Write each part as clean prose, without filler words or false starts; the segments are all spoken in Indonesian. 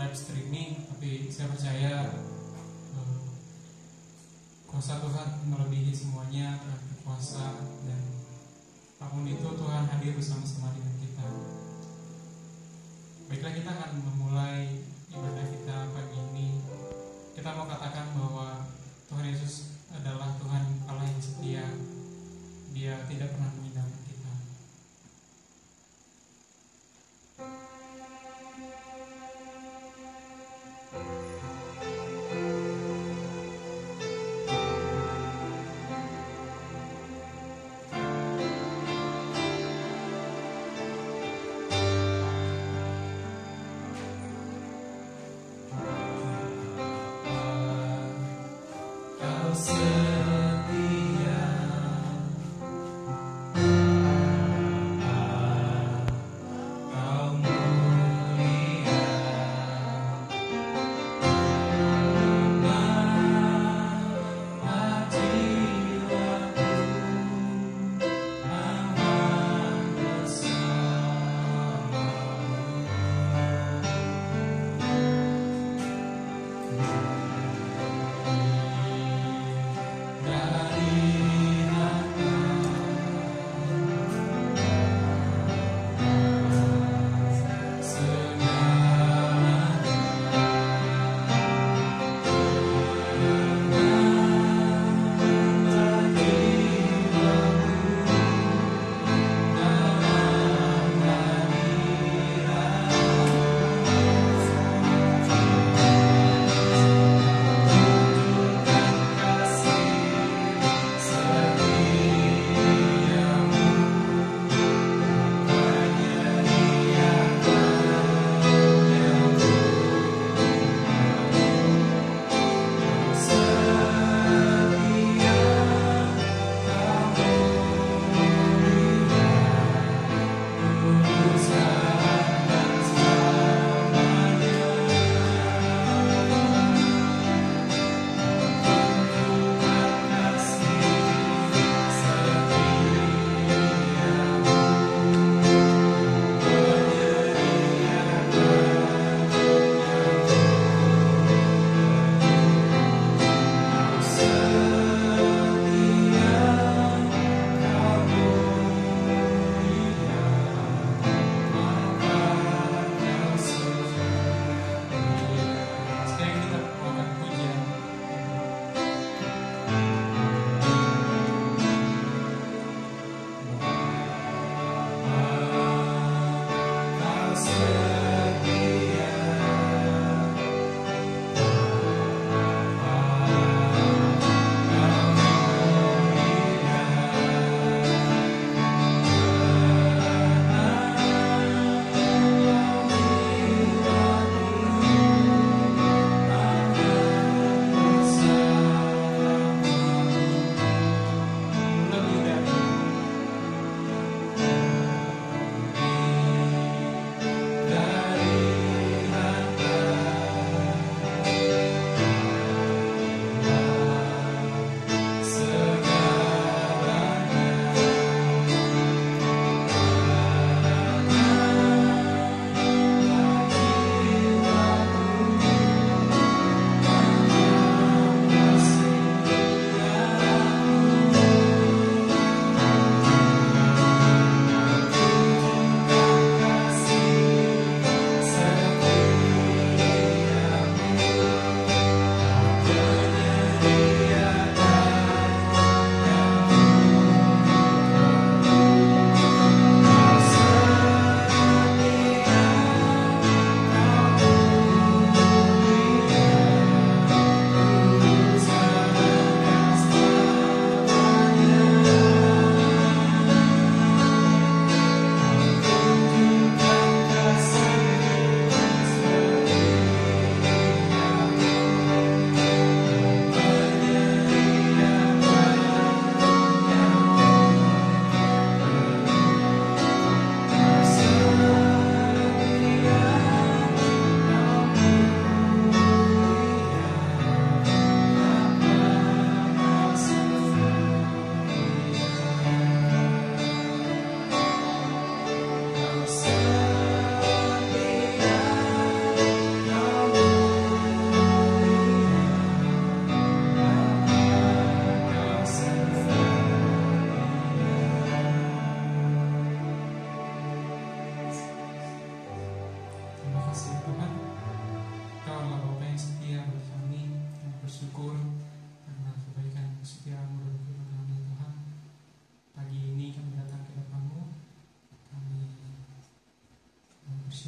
live streaming, tapi saya percaya kuasa Tuhan melebihi semuanya, Tuhan berkuasa, dan apapun itu Tuhan hadir bersama-sama dengan kita. Baiklah, kita akan memulai ibadah kita pagi ini. Kita mau katakan bahwa Tuhan Yesus adalah Tuhan Allah yang setia. Dia tidak pernah meninggalkan kita.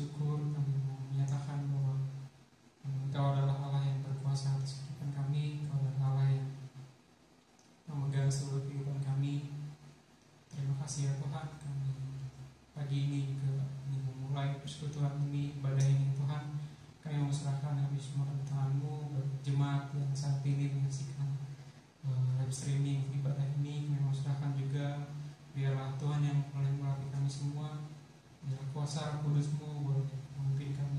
bersyukur, kami mau menyatakan bahwa Engkau adalah Allah yang berkuasa atas kehidupan kami, Engkau adalah Allah yang memegang seluruh kehidupan kami. Terima kasih ya Tuhan, kami pagi ini juga memulai persekutuan ini, ibadah ini Tuhan. Kami mau serahkan kami semua ke tangan-Mu, jemaat yang saat ini menyaksikan live streaming ibadah ini. Kami mau serahkan juga, biarlah Tuhan yang boleh melalui kami semua, biarlah kuasa Roh Kudus-Mu boleh memimpin kami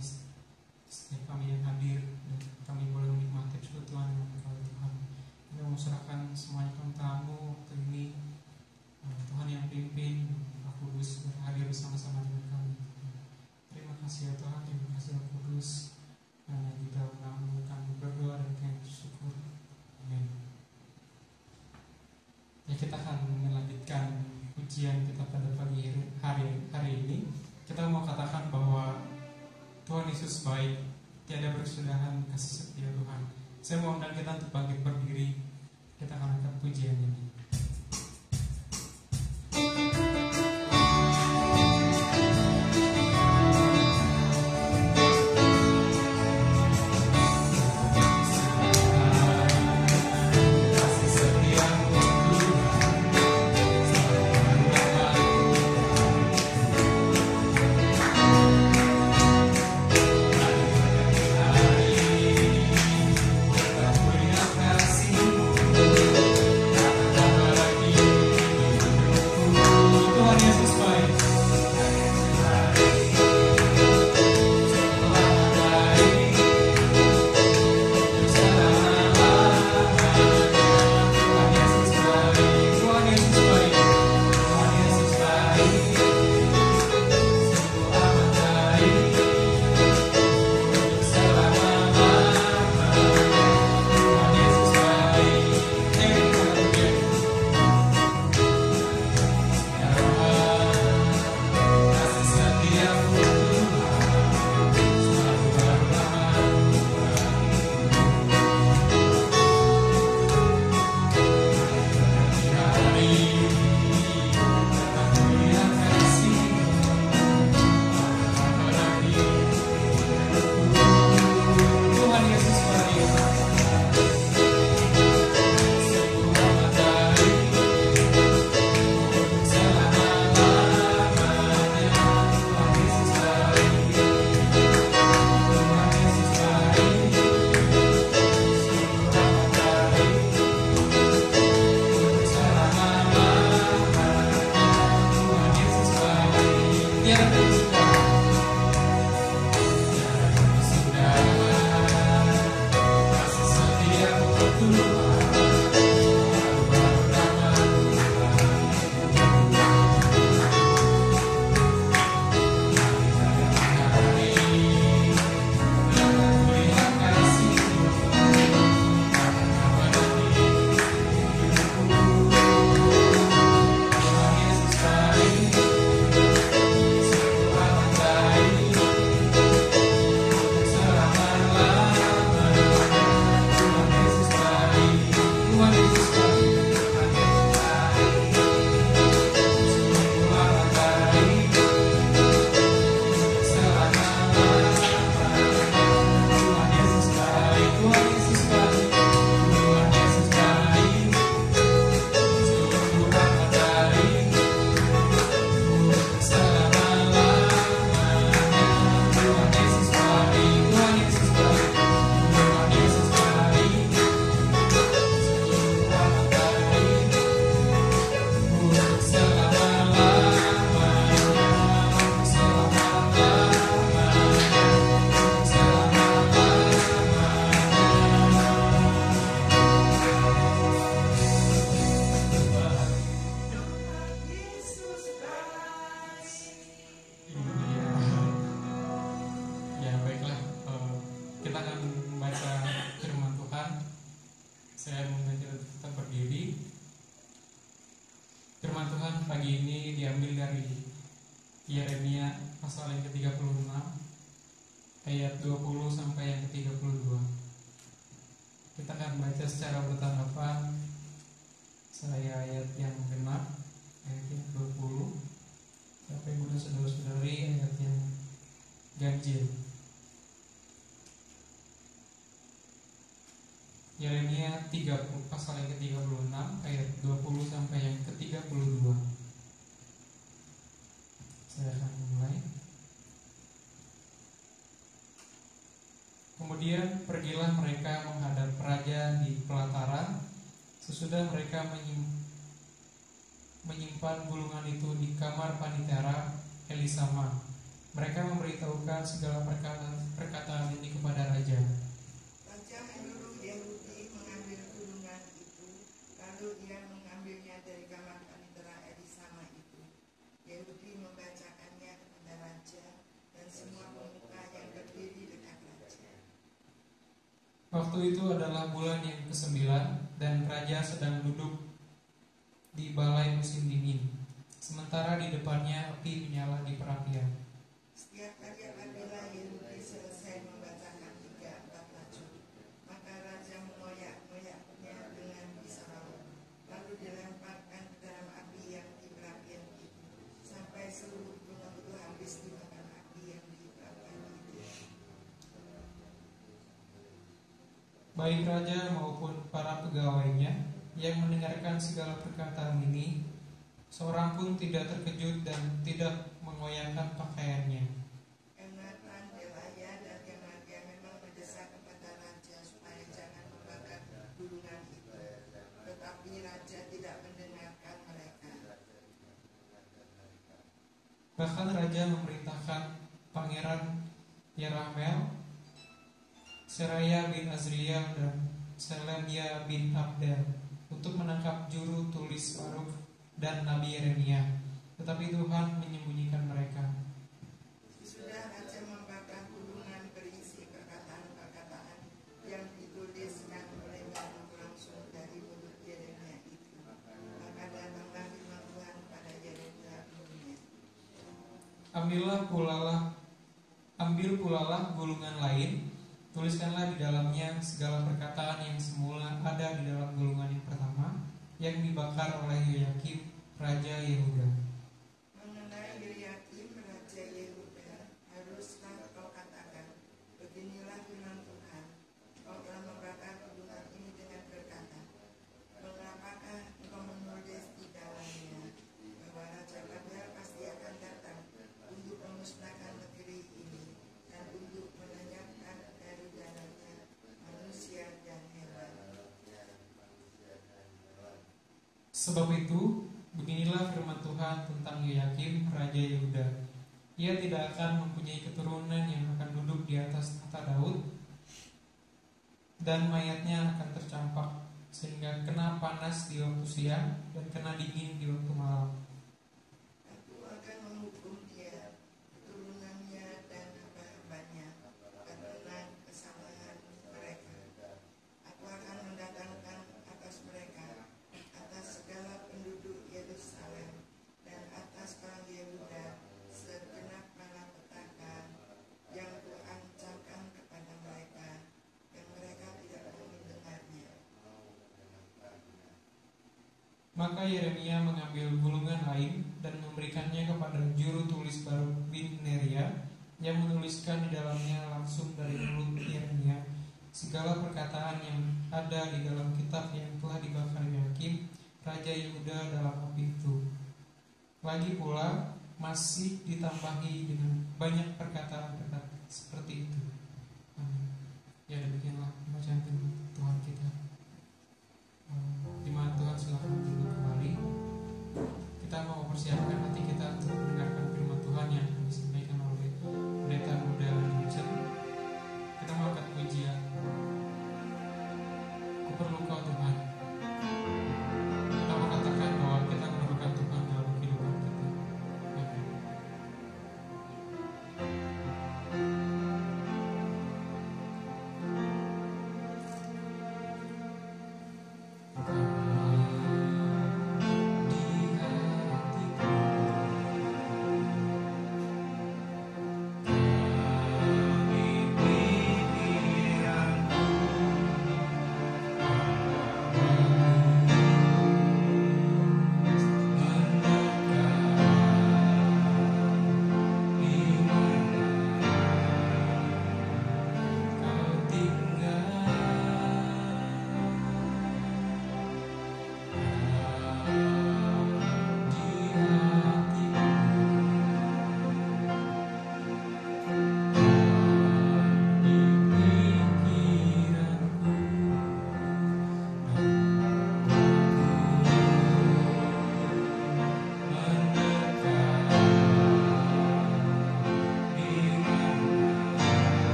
setiap kami yang hadir, dan kami boleh menikmati persekutuan dengan Engkau Tuhan. Kami mau serahkan semuanya ke tangan-Mu waktu ini, Tuhan yang pimpin, Roh Kudus berhadir bersama-sama dengan kami. Terima kasih ya Tuhan, terima kasih Roh Kudus. Hanya di dalam nama-Mu kami berdoa dan kami bersyukur. Amin. Ya, kita akan melanjutkan ujian kita pada pagi hari ini. Kita mau katakan bahwa Tuhan Yesus baik, tiada berkesudahan kasih setia Tuhan. Saya mau undang kita untuk bangkit berdiri. Kita akan angkat pujian ini. Yeremia pasal yang ke-36 ayat 20 sampai yang ke-32. Kita akan baca secara bertahap. Saya ayat yang genap ayat yang 20 sampai kemudian saudara-saudari ayat yang 30, pasal yang ke-36 ayat 20 sampai yang ke-32. Saya akan mulai. Kemudian pergilah mereka menghadap raja di pelataran. Sesudah mereka menyimpan gulungan itu di kamar panitera Elisama, mereka memberitahukan segala perkataan ini kepada raja. Raja menyuruh Yehudi mengambil gulungan itu, lalu ia mengambilnya dari kamar panitera Elisama itu. Yehudi membacakannya kepada raja dan semua pemuka yang berdiri dekat raja. Waktu itu adalah bulan yang ke-9 dan raja sedang duduk di balai musim dingin, sementara di depannya api menyala di perapian. Setiap kali apabila Yehudi selesai membacakan 3-4 lajur, maka raja mengoyak-ngoyaknya dengan pisau, lalu dilemparkan ke dalam api yang di perapian itu, sampai seluruh gunung itu habis dimakan api yang di perapian itu. Baik raja maupun para pegawainya yang mendengarkan segala perkataan ini, seorang pun tidak terkejut dan tidak mengoyakkan pakaiannya. Enatan, Delaya, dan Gemaria memang mendesak kepada raja supaya jangan membakar gulungan itu, tetapi raja tidak mendengarkan mereka. Bahkan raja memerintahkan Pangeran Yeramel, Seraya bin Azriel, dan Selemia bin Abdel untuk menangkap juru tulis Baruk dan Nabi Yeremia, tetapi Tuhan menyembunyikan mereka. Sesudah raja membakar gulungan berisi perkataan-perkataan yang dituliskan oleh Baruk langsung dari mulut Yeremia itu, maka datanglah firman Tuhan pada Yeremia bunyinya. Ambil pulalah gulungan lain, tuliskanlah di dalamnya segala perkataan yang semula ada di dalam gulungan yang pertama, yang dibakar oleh Yoyakim, Raja Yehuda. Mengenai Yoyakim, Raja Yehuda, haruslah kau katakan, beginilah firman Tuhan, kau telah membakar gulungan ini dengan berkata, mengapakah engkau menulis di dalamnya bahwa Raja Babel pasti akan datang untuk memusnahkan negeri ini dan untuk melenyapkan dari dalamnya manusia dan hewan. Sebab itu, beginilah firman Tuhan tentang Yoyakim, Raja Yehuda. Ia tidak akan mempunyai keturunan yang akan duduk di atas tahta Daud, dan mayatnya akan tercampak, sehingga kena panas di waktu siang dan kena dingin di waktu malam. Aku akan menghukum dia, keturunannya dan hamba-hambanya karena kesalahan mereka. Aku akan mendatangkan atas mereka, atas segala penduduk Yerusalem dan atas orang Yehuda, segenap malapetaka yang Kuancamkan kepada mereka, yang mereka tidak mau mendengarnya. Maka Yeremia mengambil gulungan lain dan memberikannya kepada juru tulis Baruk bin Neria, yang menuliskan di dalamnya langsung dari mulut Yeremia segala perkataan yang ada di dalam kitab yang telah dibakar Yoyakim, Raja Yehuda dalam api itu. Lagi pula masih ditambahi dengan banyak perkataan-perkataan seperti itu. Amin. Ya, demikianlah bacaan firman Tuhan kita. Di mana Tuhan silakan duduk kembali. Kita mau mempersiapkan hati kita untuk mendengarkan firman Tuhan yang akan disampaikan oleh Pendeta Muda Richard. Kita mau angkat pujian. Ku perlu Kau Tuhan. Kita mau katakan bahwa kita memerlukan Tuhan dalam kehidupan kita. Amin.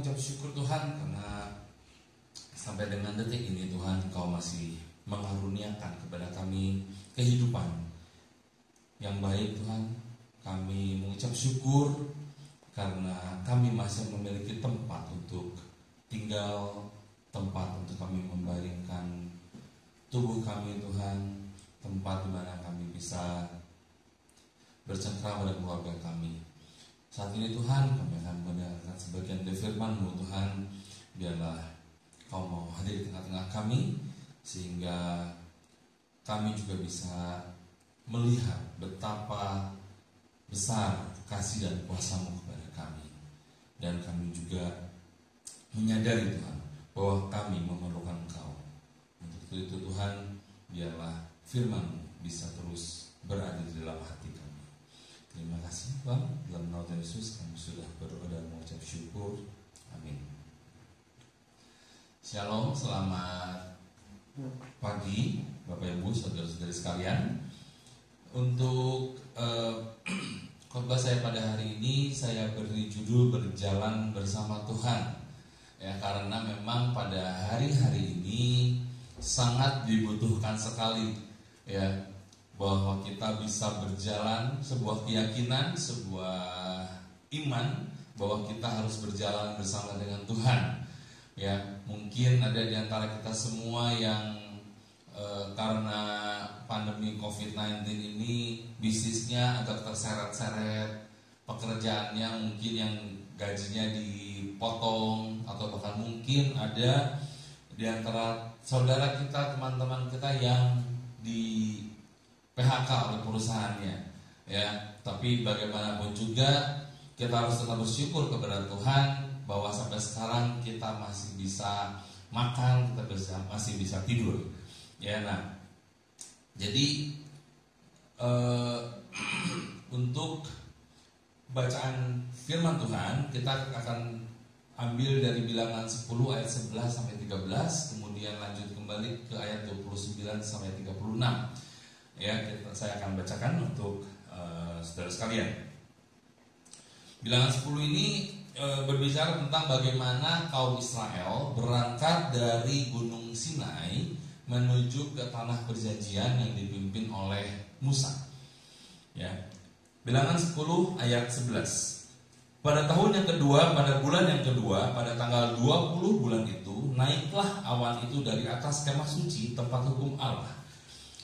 mengucap syukur Tuhan karena sampai dengan detik ini Tuhan Engkau masih mengaruniakan kepada kami kehidupan yang baik Tuhan. Kami mengucap syukur karena kami masih memiliki tempat untuk tinggal, tempat untuk kami membaringkan tubuh kami Tuhan, tempat di mana kami bisa bercengkrama dengan keluarga kami. Saat ini Tuhan kami akan mendengarkan sebagian dari firman-Mu Tuhan. Biarlah Kau mau hadir di tengah-tengah kami, sehingga kami juga bisa melihat betapa besar kasih dan kuasa-Mu kepada kami. Dan kami juga menyadari Tuhan bahwa kami memerlukan Engkau. Untuk itu Tuhan, biarlah firman-Mu bisa terus berada di dalam hati kami. Terima kasih Tuhan, dalam nama Tuhan Yesus kami sudah berdoa dan mengucap syukur. Amin. Shalom, selamat pagi Bapak Ibu, saudara-saudari sekalian. Untuk khotbah saya pada hari ini saya beri judul Berjalan Bersama Tuhan. Ya, karena memang pada hari-hari ini sangat dibutuhkan sekali ya, bahwa kita bisa berjalan, sebuah keyakinan, sebuah iman bahwa kita harus berjalan bersama dengan Tuhan. Ya, mungkin ada di antara kita semua yang karena pandemi COVID-19 ini bisnisnya agak terseret-seret, pekerjaannya mungkin yang gajinya dipotong, atau bahkan mungkin ada di antara saudara kita, teman-teman kita yang di PHK oleh perusahaannya. Ya, tapi bagaimanapun juga kita harus tetap bersyukur kepada Tuhan bahwa sampai sekarang kita masih bisa makan, kita masih bisa tidur. Ya, nah, jadi untuk bacaan firman Tuhan kita akan ambil dari Bilangan 10 ayat 11 sampai 13, kemudian lanjut kembali ke ayat 29 sampai 36. Ya, saya akan bacakan untuk saudara sekalian. Bilangan 10 ini berbicara tentang bagaimana kaum Israel berangkat dari Gunung Sinai menuju ke tanah perjanjian yang dipimpin oleh Musa. Ya. Bilangan 10 ayat 11. Pada tahun yang kedua, pada bulan yang kedua, pada tanggal 20 bulan itu, naiklah awan itu dari atas kemah suci tempat hukum Allah.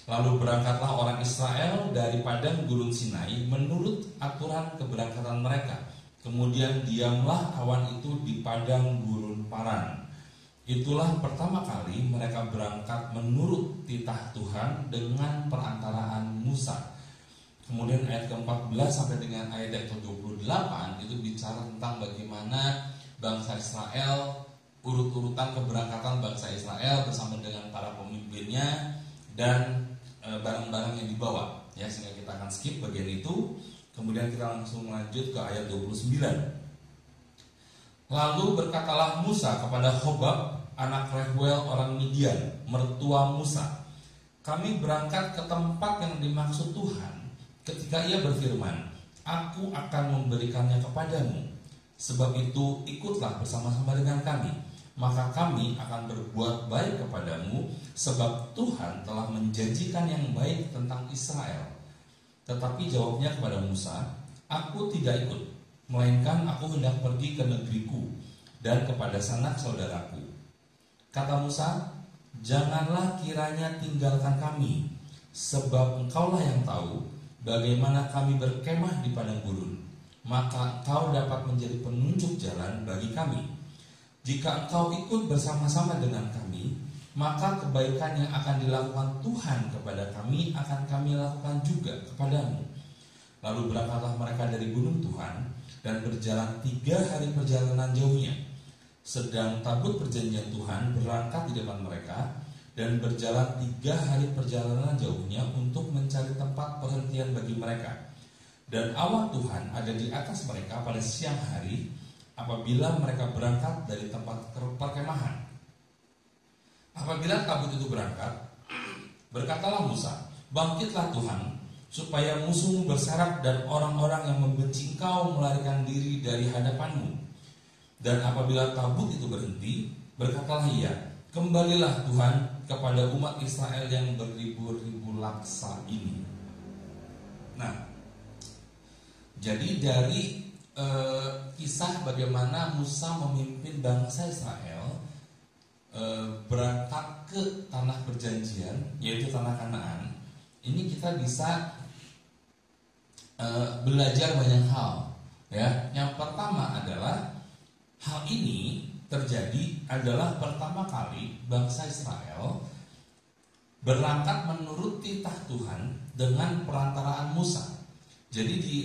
Lalu berangkatlah orang Israel dari padang Gunung Sinai menurut aturan keberangkatan mereka. Kemudian diamlah awan itu di padang gurun Paran. Itulah pertama kali mereka berangkat menurut titah Tuhan dengan perantaraan Musa. Kemudian ayat ke-14 sampai dengan ayat ke-28 itu bicara tentang bagaimana bangsa Israel, urut-urutan keberangkatan bangsa Israel bersama dengan para pemimpinnya dan barang-barang yang dibawa. Ya, sehingga kita akan skip bagian itu. Kemudian kita langsung lanjut ke ayat 29. Lalu berkatalah Musa kepada Hobab, anak Reuel orang Midian, mertua Musa, kami berangkat ke tempat yang dimaksud Tuhan. Ketika ia berfirman, aku akan memberikannya kepadamu. Sebab itu ikutlah bersama-sama dengan kami. Maka kami akan berbuat baik kepadamu, sebab Tuhan telah menjanjikan yang baik tentang Israel. Tetapi jawabnya kepada Musa, aku tidak ikut, melainkan aku hendak pergi ke negeriku dan kepada sanak saudaraku. Kata Musa, janganlah kiranya tinggalkan kami, sebab engkaulah yang tahu bagaimana kami berkemah di padang gurun. Maka engkau dapat menjadi penunjuk jalan bagi kami. Jika engkau ikut bersama-sama dengan kami, maka kebaikan yang akan dilakukan Tuhan kepada kami akan kami lakukan juga kepadamu. Lalu berangkatlah mereka dari gunung Tuhan dan berjalan 3 hari perjalanan jauhnya. Sedang tabut perjanjian Tuhan berangkat di depan mereka dan berjalan 3 hari perjalanan jauhnya untuk mencari tempat perhentian bagi mereka. Dan awan Tuhan ada di atas mereka pada siang hari apabila mereka berangkat dari tempat perkemahan. Apabila tabut itu berangkat, berkatalah Musa, bangkitlah Tuhan, supaya musuhmu berserak dan orang-orang yang membenci engkau melarikan diri dari hadapanmu. Dan apabila tabut itu berhenti, berkatalah ia, kembalilah Tuhan kepada umat Israel yang beribu-ribu laksa ini. Nah, jadi dari kisah bagaimana Musa memimpin bangsa Israel berangkat ke tanah perjanjian, yaitu tanah Kanaan, ini kita bisa belajar banyak hal. Ya, yang pertama adalah hal ini terjadi adalah pertama kali bangsa Israel berangkat menurut titah Tuhan dengan perantaraan Musa. Jadi di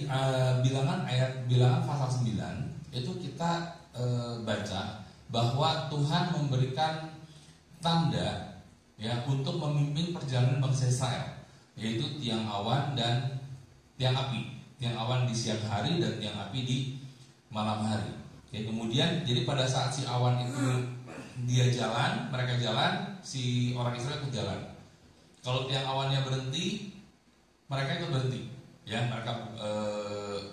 bilangan pasal 9 itu kita baca bahwa Tuhan memberikan tanda ya untuk memimpin perjalanan bangsa Israel, yaitu tiang awan dan tiang api. Tiang awan di siang hari dan tiang api di malam hari. Oke, kemudian jadi pada saat si awan itu dia jalan, mereka jalan, si orang Israel itu jalan. Kalau tiang awannya berhenti, mereka itu berhenti. Ya, mereka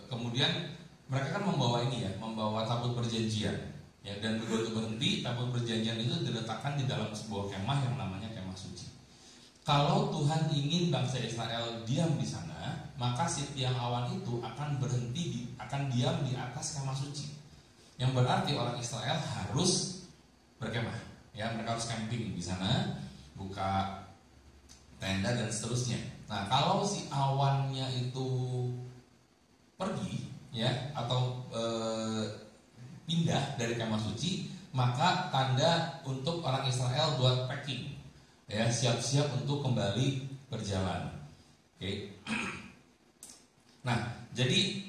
kemudian mereka kan membawa ini ya, membawa tabut perjanjian. Ya, dan begitu berhenti, tabut perjanjian itu diletakkan di dalam sebuah kemah yang namanya kemah suci. Kalau Tuhan ingin bangsa Israel diam di sana, maka si tiang awan itu akan berhenti, akan diam di atas kemah suci. Yang berarti orang Israel harus berkemah. Ya, mereka harus camping di sana, buka tenda dan seterusnya. Nah, kalau si awannya itu pergi, ya, atau pindah dari kemah suci, maka tanda untuk orang Israel buat packing, ya, siap-siap untuk kembali berjalan. Oke. Nah, jadi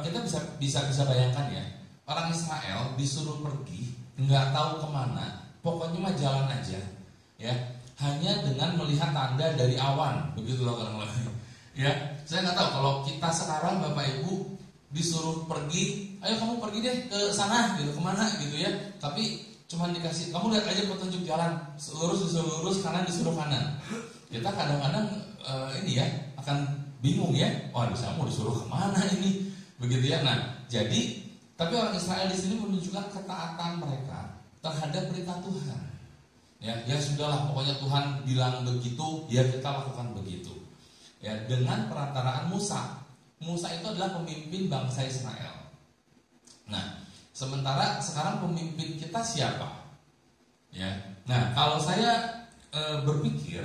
kita bisa bayangkan ya, orang Israel disuruh pergi, nggak tahu kemana, pokoknya mah jalan aja, ya. Hanya dengan melihat tanda dari awan, begitu loh orang-orang. Ya, saya nggak tahu kalau kita sekarang Bapak Ibu disuruh pergi, ayo kamu pergi deh ke sana, gitu, kemana, gitu ya. Tapi cuman dikasih, kamu lihat aja petunjuk jalan, lurus disuruh lurus, kanan disuruh kanan. Kita kadang-kadang ini ya akan bingung ya, waduh saya mau disuruh kemana ini, begitu ya. Nah, jadi tapi orang Israel di sini menunjukkan ketaatan mereka terhadap perintah Tuhan. Ya sudahlah, pokoknya Tuhan bilang begitu, ya kita lakukan begitu. Ya, dengan perantaraan Musa. Musa itu adalah pemimpin bangsa Israel. Nah, sementara sekarang pemimpin kita siapa? Ya. Nah, kalau saya berpikir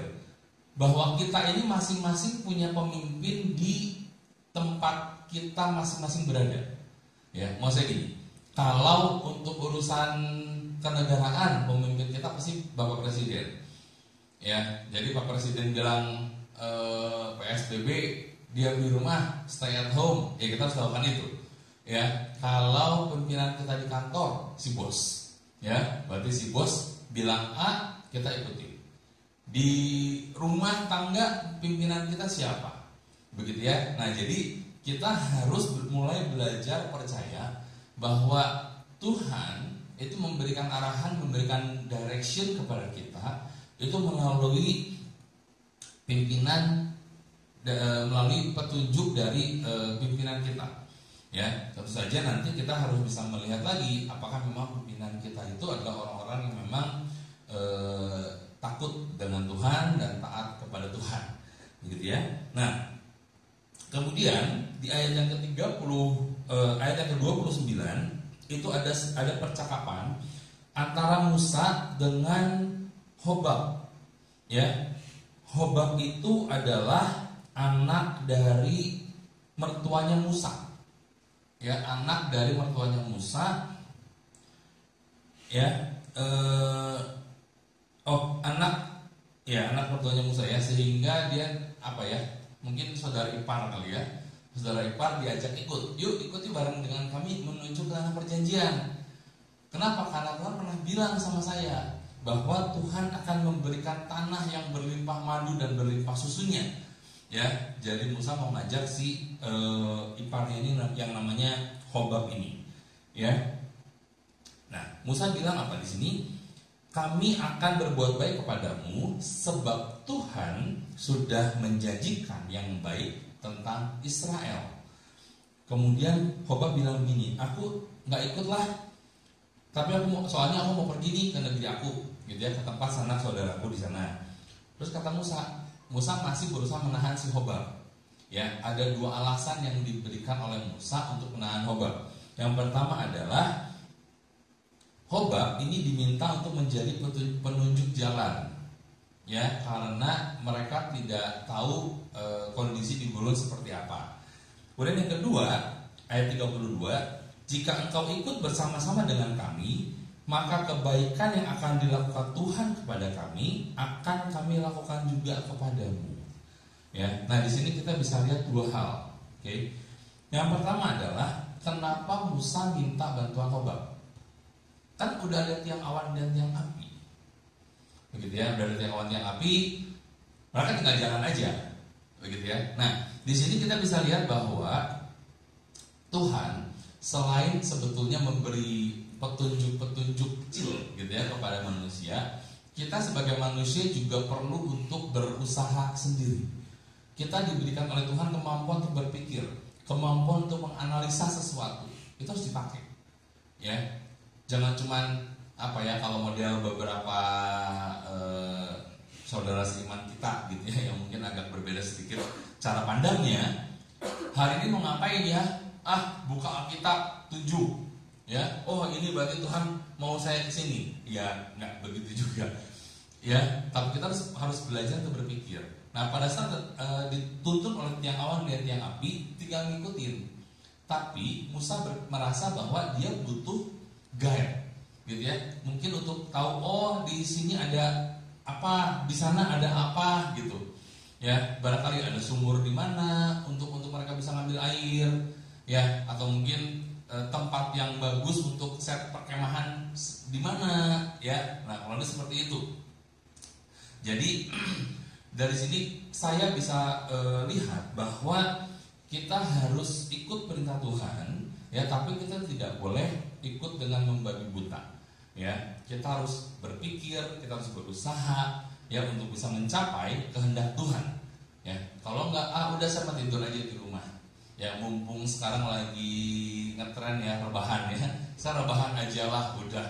bahwa kita ini masing-masing punya pemimpin di tempat kita masing-masing berada. Ya, mau saya gini, kalau untuk urusan kenegaraan pemimpin kita pasti Bapak Presiden. Ya, jadi Pak Presiden bilang PSBB, diam di rumah, stay at home, ya kita harus lakukan itu. Ya, kalau pimpinan kita di kantor, si bos, ya, berarti si bos bilang A, kita ikuti. Di rumah tangga pimpinan kita siapa? Begitu ya. Nah, jadi kita harus mulai belajar percaya bahwa Tuhan itu memberikan arahan, memberikan direction kepada kita itu melalui pimpinan, melalui petunjuk dari pimpinan kita. Ya, tentu saja nanti kita harus bisa melihat lagi apakah memang pimpinan kita itu adalah orang-orang yang memang takut dengan Tuhan dan taat kepada Tuhan, begitu ya. Nah, kemudian di ayat yang ke-30, ayat yang ke-29 itu ada percakapan antara Musa dengan Hobab. Ya, Hobab itu adalah anak dari mertuanya Musa. Ya, anak dari mertuanya Musa. Ya, anak mertuanya Musa ya, sehingga dia apa ya? Mungkin saudara ipar kali ya. Saudara ipar diajak ikut, yuk ikuti bareng dengan kami menuju ke tanah perjanjian. Kenapa? Karena Tuhan pernah bilang sama saya bahwa Tuhan akan memberikan tanah yang berlimpah madu dan berlimpah susunya. Ya, jadi Musa mau ngajak si iparnya ini yang namanya Hobab ini. Ya, nah Musa bilang apa di sini? Kami akan berbuat baik kepadamu sebab Tuhan sudah menjanjikan yang baik tentang Israel. Kemudian Hobab bilang gini, aku nggak ikut lah, tapi soalnya aku mau pergi nih ke negeri aku, gitu ya, ke tempat sanak saudaraku di sana. Terus kata Musa masih berusaha menahan si Hobab. Ya, ada dua alasan yang diberikan oleh Musa untuk menahan Hobab. Yang pertama adalah Hobab ini diminta untuk menjadi penunjuk jalan, ya, karena mereka tidak tahu kondisi di gurun seperti apa. Kemudian yang kedua, ayat 32, jika engkau ikut bersama-sama dengan kami, maka kebaikan yang akan dilakukan Tuhan kepada kami akan kami lakukan juga kepadamu. Ya, nah di sini kita bisa lihat dua hal. Oke. Yang pertama adalah kenapa Musa minta bantuan Hobab? Kan udah ada tiang awan dan tiang api, begitu ya, udah ada tiang awan tiang api, mereka tinggal jalan aja, begitu ya. Nah, di sini kita bisa lihat bahwa Tuhan selain sebetulnya memberi petunjuk-petunjuk kecil, gitu ya, kepada manusia, kita sebagai manusia juga perlu untuk berusaha sendiri. Kita diberikan oleh Tuhan kemampuan untuk berpikir, kemampuan untuk menganalisa sesuatu, itu harus dipakai, ya. Jangan cuman kalau model beberapa saudara seiman kita, gitu ya, yang mungkin agak berbeda sedikit cara pandangnya. Hari ini mau ngapain ya? Buka Alkitab 7, ya. Oh, ini berarti Tuhan mau saya ke sini. Ya, nggak begitu juga. Ya, tapi kita harus belajar untuk berpikir. Nah, pada saat dituntun oleh tiang awan dan tiang api, tinggal ngikutin. Tapi Musa merasa bahwa dia butuh guide, gitu ya. Mungkin untuk tahu, oh di sini ada apa, di sana ada apa, gitu. Ya, barangkali ada sumur di mana untuk mereka bisa ngambil air, ya, atau mungkin tempat yang bagus untuk set perkemahan di mana, ya. Nah, kalau seperti itu. Jadi dari sini saya bisa lihat bahwa kita harus ikut perintah Tuhan, ya, tapi kita tidak boleh ikut dengan membabi buta, ya. Kita harus berpikir, kita harus berusaha, ya, untuk bisa mencapai kehendak Tuhan, ya. Kalau enggak, udah sama tidur aja di rumah, ya. Mumpung sekarang lagi ngetren ya rebahan, ya, saya rebahan aja lah, udah.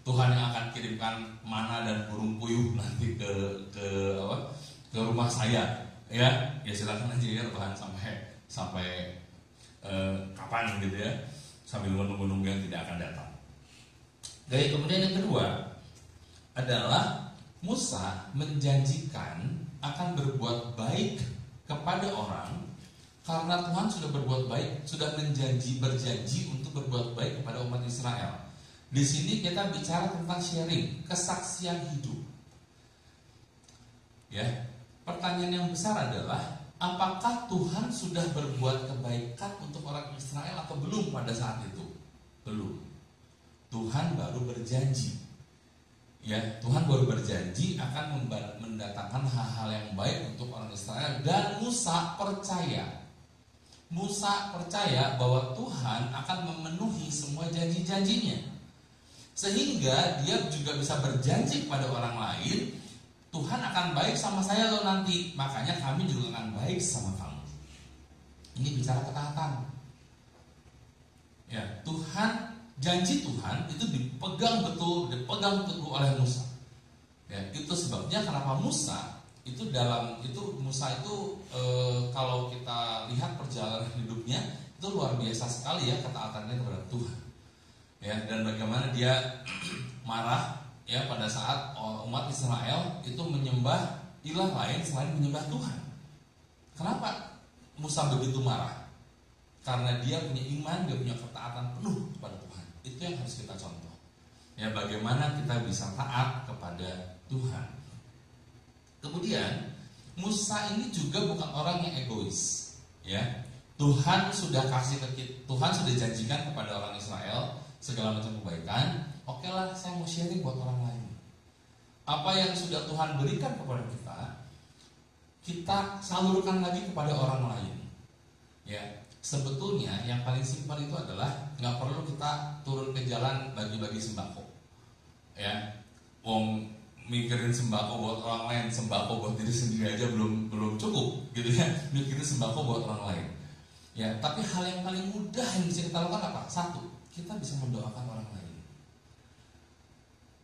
Tuhan yang akan kirimkan mana dan burung puyuh nanti ke rumah saya, ya. Ya silakan aja ya rebahan sampai kapan, gitu ya, sambil menunggu yang tidak akan datang. Jadi kemudian yang kedua adalah Musa menjanjikan akan berbuat baik kepada orang karena Tuhan sudah berbuat baik, sudah berjanji untuk berbuat baik kepada umat Israel. Di sini kita bicara tentang sharing, kesaksian hidup. Ya, pertanyaan yang besar adalah apakah Tuhan sudah berbuat kebaikan untuk orang Israel atau belum pada saat itu? Belum. Tuhan baru berjanji. Ya, Tuhan baru berjanji akan mendatangkan hal-hal yang baik untuk orang Israel, dan Musa percaya. Musa percaya bahwa Tuhan akan memenuhi semua janji-janjinya. Sehingga dia juga bisa berjanji kepada orang lain, Tuhan akan baik sama saya loh nanti, makanya kami juga akan baik sama kamu. Ini bicara ketaatan. Ya, Tuhan, janji Tuhan itu dipegang teguh oleh Musa. Ya, itu sebabnya kenapa Musa itu kalau kita lihat perjalanan hidupnya itu luar biasa sekali, ya, ketaatannya kepada Tuhan. Ya, dan bagaimana dia marah, ya, pada saat umat Israel itu menyembah ilah lain selain menyembah Tuhan. Kenapa Musa begitu marah? Karena dia punya iman, dia punya ketaatan penuh kepada Tuhan. Itu yang harus kita contoh. Ya, bagaimana kita bisa taat kepada Tuhan. Kemudian Musa ini juga bukan orang yang egois, ya. Tuhan sudah janjikan kepada orang Israel segala macam kebaikan. Oke lah, saya mau sharing buat orang lain. Apa yang sudah Tuhan berikan kepada kita salurkan lagi kepada orang lain. Ya, sebetulnya yang paling simpel itu adalah nggak perlu kita turun ke jalan bagi-bagi sembako. Ya, mikirin sembako buat orang lain, sembako buat diri sendiri aja belum cukup, gitu ya. Mikirin sembako buat orang lain. Ya, tapi hal yang paling mudah yang bisa kita lakukan apa? Satu, kita bisa mendoakan orang lain.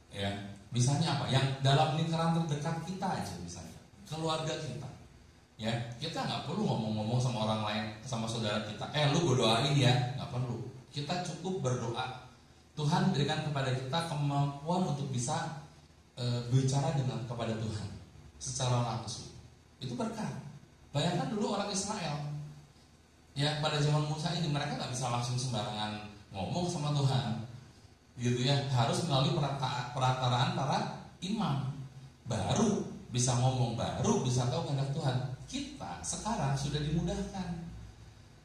Ya, misalnya apa? Yang dalam lingkaran terdekat kita aja, misalnya keluarga kita. Ya, kita nggak perlu ngomong-ngomong sama orang lain, sama saudara kita. Lu gue doain ya, nggak perlu. Kita cukup berdoa. Tuhan berikan kepada kita kemampuan untuk bisa bicara kepada Tuhan secara langsung. Itu berkat. Bayangkan dulu orang Israel. Ya, pada zaman Musa ini mereka nggak bisa langsung sembarangan ngomong sama Tuhan, gitu ya. Harus melalui perantaraan para imam, baru bisa ngomong, baru bisa tahu kehendak Tuhan. Kita sekarang sudah dimudahkan,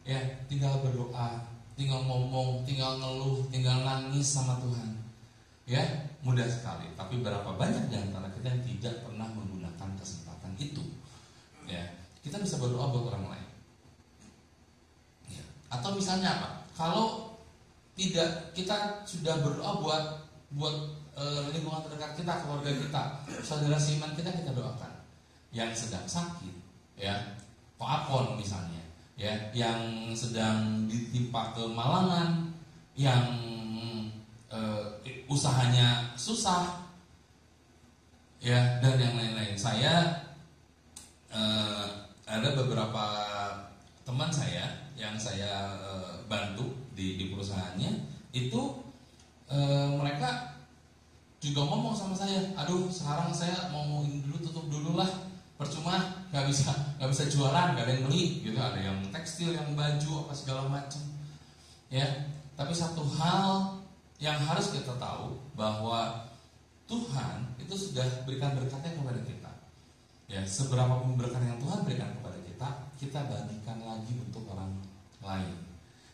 ya, tinggal berdoa, tinggal ngomong, tinggal ngeluh, tinggal nangis sama Tuhan, ya, mudah sekali. Tapi berapa banyak di antara kita yang tidak pernah menggunakan kesempatan itu, ya. Kita bisa berdoa buat orang lain. Atau misalnya apa? Kalau tidak, kita sudah berdoa buat lingkungan terdekat kita, keluarga kita, saudara seiman kita doakan. Yang sedang sakit, ya, koapon misalnya, ya, yang sedang ditimpa kemalangan, yang usahanya susah, ya, dan yang lain-lain. Saya ada beberapa teman saya yang saya bantu di perusahaannya itu, mereka juga ngomong sama saya, aduh sekarang saya mau ini dulu, tutup dulu lah, percuma nggak bisa jualan, nggak ada yang beli gitu, ada yang tekstil, yang baju, apa segala macam, ya. Tapi satu hal yang harus kita tahu bahwa Tuhan itu sudah berikan berkatnya kepada kita, ya. Seberapa pun berkat yang Tuhan berikan kepada kita bagikan lagi untuk orang lain,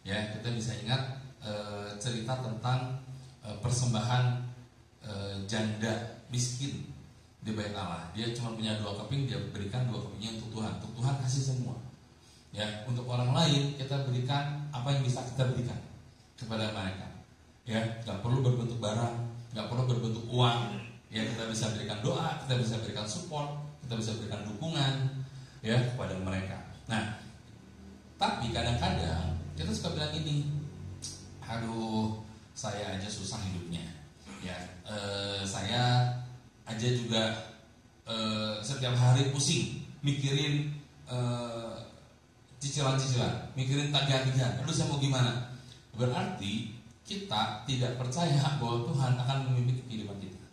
ya. Kita bisa ingat cerita tentang persembahan janda miskin di Bait Allah. Dia cuma punya 2 keping, dia berikan 2 kepingnya untuk Tuhan. Untuk Tuhan kasih semua, ya. Untuk orang lain kita berikan apa yang bisa kita berikan kepada mereka, ya. Gak perlu berbentuk barang, gak perlu berbentuk uang, ya. Kita bisa berikan doa, kita bisa berikan support, kita bisa berikan dukungan, ya, kepada mereka. Nah, tapi kadang-kadang kita suka bilang gini, aduh saya aja susah hidupnya, ya, saya aja juga setiap hari pusing mikirin cicilan-cicilan, mikirin tagihan-tagihan, aduh saya mau gimana. Berarti kita tidak percaya bahwa Tuhan akan memimpin kehidupan kita,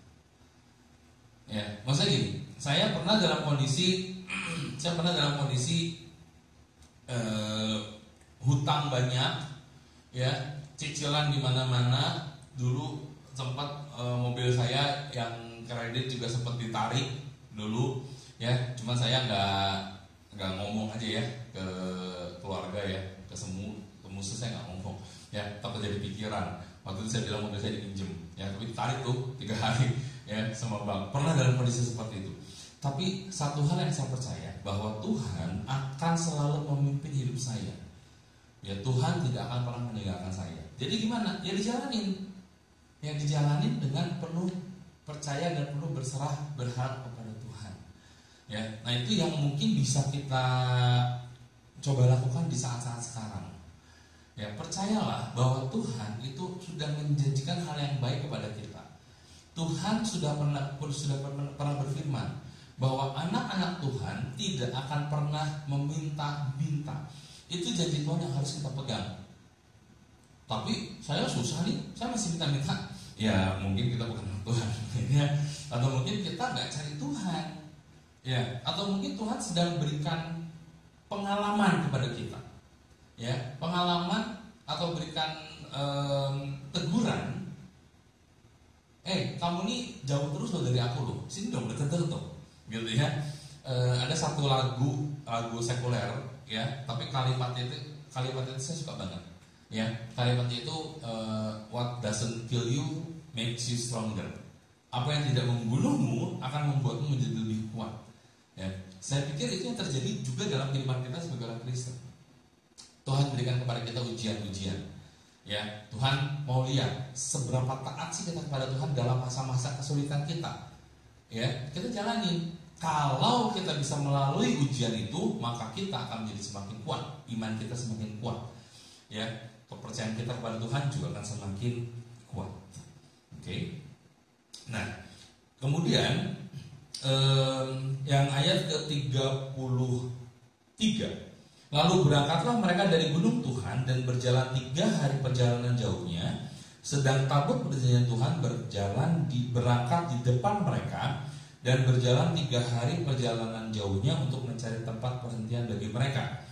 ya. Maksudnya gini, saya pernah dalam kondisi hutang banyak, ya, cicilan di mana-mana. Dulu sempat mobil saya yang kredit juga sempat ditarik dulu, ya. Cuma saya nggak ngomong aja ya ke keluarga, ya, ke musuh saya nggak ngomong, ya, takut jadi pikiran. Waktu itu saya bilang mobil saya dipinjem, ya, tapi ditarik tuh 3 hari, ya, sama bank. Pernah dalam kondisi seperti itu. Tapi satu hal yang saya percaya, bahwa Tuhan akan selalu memimpin hidup saya, ya. Tuhan tidak akan pernah meninggalkan saya. Jadi gimana? Ya dijalanin, ya, dijalanin dengan penuh percaya dan penuh berharap kepada Tuhan, ya. Nah, itu yang mungkin bisa kita coba lakukan di saat-saat sekarang, ya. Percayalah bahwa Tuhan itu sudah menjanjikan hal yang baik kepada kita. Tuhan sudah pernah berfirman bahwa anak-anak Tuhan tidak akan pernah meminta-minta. Itu janji Tuhan yang harus kita pegang. Tapi saya susah nih, saya masih minta-minta. Ya, mungkin kita bukan anak Tuhan, ya. Atau mungkin kita nggak cari Tuhan, ya. Atau mungkin Tuhan sedang berikan pengalaman kepada kita, ya. Pengalaman atau berikan teguran. Kamu nih jauh terus loh dari aku loh. Sini dong, deket-deket tuh, gitu ya. Ada satu lagu sekuler, ya, tapi kalimatnya itu saya suka banget, ya. Kalimatnya itu what doesn't kill you makes you stronger. Apa yang tidak membunuhmu akan membuatmu menjadi lebih kuat, ya. Saya pikir itu yang terjadi juga dalam kehidupan kita sebagai orang Kristen. Tuhan berikan kepada kita ujian-ujian, ya. Tuhan mau lihat seberapa taat sih kita kepada Tuhan dalam masa-masa kesulitan kita, ya. Kita jalanin. Kalau kita bisa melalui ujian itu, maka kita akan menjadi semakin kuat. iman kita semakin kuat. Ya, kepercayaan kita kepada Tuhan juga akan semakin kuat. Oke. Nah, kemudian yang ayat ke-33, lalu berangkatlah mereka dari gunung Tuhan dan berjalan 3 hari perjalanan jauhnya, sedang tabut perjanjian Tuhan berangkat di depan mereka dan berjalan 3 hari perjalanan jauhnya untuk mencari tempat perhentian bagi mereka.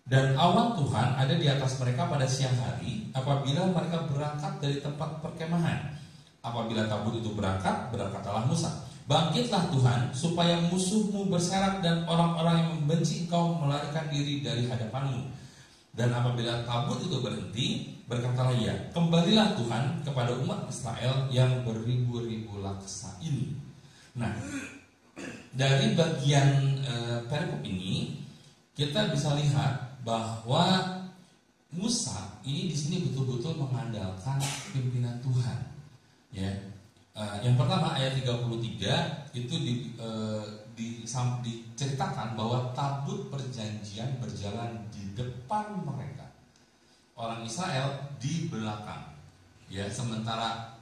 Dan awan Tuhan ada di atas mereka pada siang hari apabila mereka berangkat dari tempat perkemahan. Apabila tabut itu berangkat, berangkatlah Musa. Bangkitlah Tuhan supaya musuhmu berserak dan orang-orang yang membenci engkau melarikan diri dari hadapanmu. Dan apabila tabut itu berhenti, berkatalah ia, kembalilah Tuhan kepada umat Israel yang beribu-ribu laksa ini. Nah, dari bagian perikop ini kita bisa lihat bahwa Musa ini di sini betul-betul mengandalkan pimpinan Tuhan. Ya, yang pertama ayat 33 itu diceritakan bahwa tabut perjanjian berjalan di depan mereka, orang Israel di belakang. Ya, sementara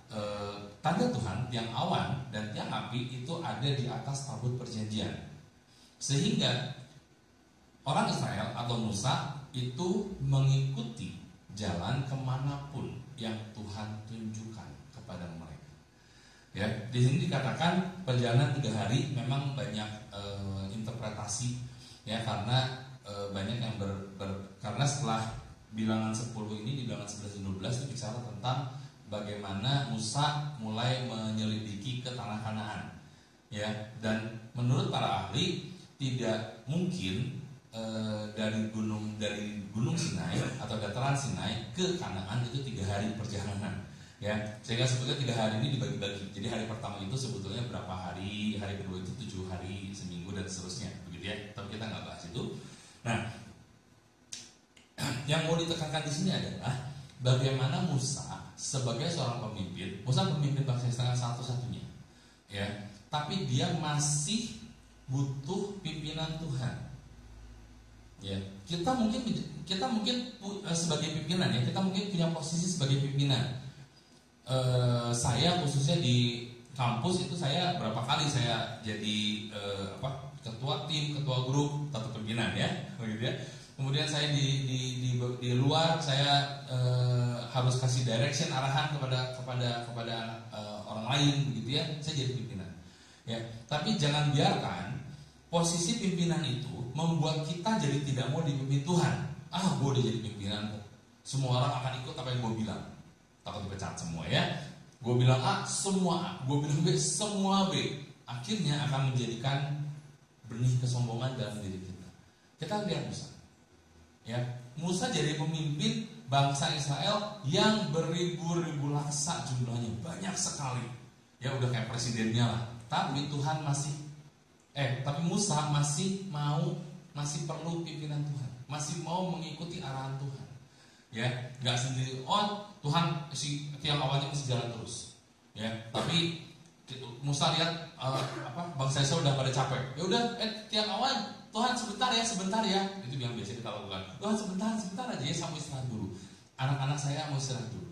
tanda Tuhan, tiang awan dan tiang api itu ada di atas tabut perjanjian, sehingga orang Israel atau Musa itu mengikuti jalan kemanapun yang Tuhan tunjukkan kepada mereka. Ya, di sini dikatakan perjalanan 3 hari memang banyak interpretasi, ya, karena banyak yang karena setelah bilangan 10 ini di bilangan 11 dan 12 itu bicara tentang bagaimana Musa mulai menyelidiki ke tanah Kanaan. Ya, dan menurut para ahli tidak mungkin dari gunung Sinai atau dataran Sinai ke Kanaan itu 3 hari perjalanan. Ya, sehingga sebetulnya 3 hari ini dibagi-bagi. Jadi hari pertama itu sebetulnya berapa hari, hari kedua itu 7 hari, seminggu dan seterusnya, begitu ya. Tapi kita nggak bahas itu. Nah, yang mau ditekankan di sini adalah bagaimana Musa sebagai seorang pemimpin, Musa pemimpin bangsa Israel satu-satunya, ya. Tapi dia masih butuh pimpinan Tuhan. Ya, kita mungkin sebagai pimpinan, ya, kita mungkin punya posisi sebagai pimpinan. Saya khususnya di kampus itu saya berapa kali saya jadi ketua tim, ketua grup, atau pimpinan, ya, begitu ya. Kemudian saya di luar saya harus kasih direction, arahan kepada orang lain, begitu ya. Saya jadi pimpinan. Ya, tapi jangan biarkan posisi pimpinan itu membuat kita jadi tidak mau dipimpin Tuhan. Gue udah jadi pimpinan, semua orang akan ikut apa yang gue bilang. Takut dipecat semua, ya. Gue bilang A, semua A. Gue bilang B, semua B. Akhirnya akan menjadikan benih kesombongan dalam diri kita. Kita lihat Musa. Ya, Musa jadi pemimpin bangsa Israel yang beribu-ribu laksa jumlahnya, banyak sekali. Ya, udah kayak presidennya lah. Tapi Tuhan tapi Musa masih perlu pimpinan Tuhan, masih mau mengikuti arahan Tuhan. Ya, nggak sendiri. Tuhan si tiang awannya masih jalan terus. Ya, tapi Musa lihat bangsa Israel udah pada capek. Ya udah, tiang awan, Tuhan sebentar ya. Itu yang biasa kita lakukan. Tuhan sebentar aja ya, saya mau istirahat dulu. Anak-anak saya mau istirahat dulu.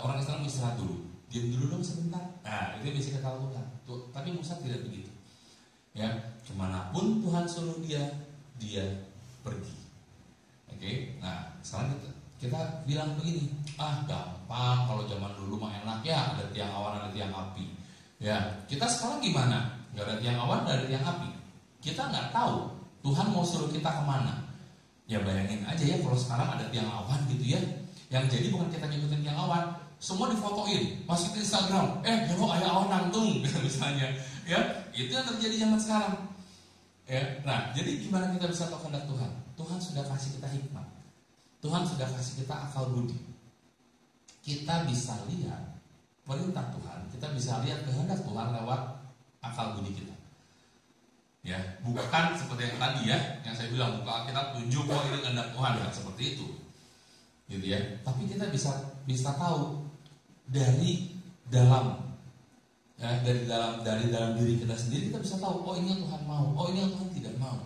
Orang Israel mau istirahat dulu. Diam dulu dong sebentar. Nah, itu yang biasa kita lakukan. Tapi Musa tidak begitu. Ya, kemanapun Tuhan suruh dia pergi. Oke, nah sekarang kita bilang begini, gampang, kalau zaman dulu mah enak ya, ada tiang awan, ada tiang api. Ya, kita sekarang gimana? Gak ada tiang awan, gak ada tiang api. Kita nggak tahu Tuhan mau suruh kita kemana. Ya bayangin aja ya kalau sekarang ada tiang awan gitu ya. Yang jadi bukan kita ngikutin tiang awan, semua difotoin, masukin di Instagram. Jauh ayah awan nangtung misalnya. Ya, itu yang terjadi zaman sekarang. Ya, nah, jadi gimana kita bisa tahu kehendak Tuhan? Tuhan sudah kasih kita hikmat. Tuhan sudah kasih kita akal budi. Kita bisa lihat perintah Tuhan, kita bisa lihat kehendak Tuhan lewat akal budi kita. Ya, bukan seperti yang tadi ya, yang saya bilang buka Alkitab tunjuk ini kehendak Tuhan, kan seperti itu. Gitu ya. Tapi kita bisa tahu dari dalam diri kita sendiri, kita bisa tahu ini yang Tuhan mau, ini yang Tuhan tidak mau.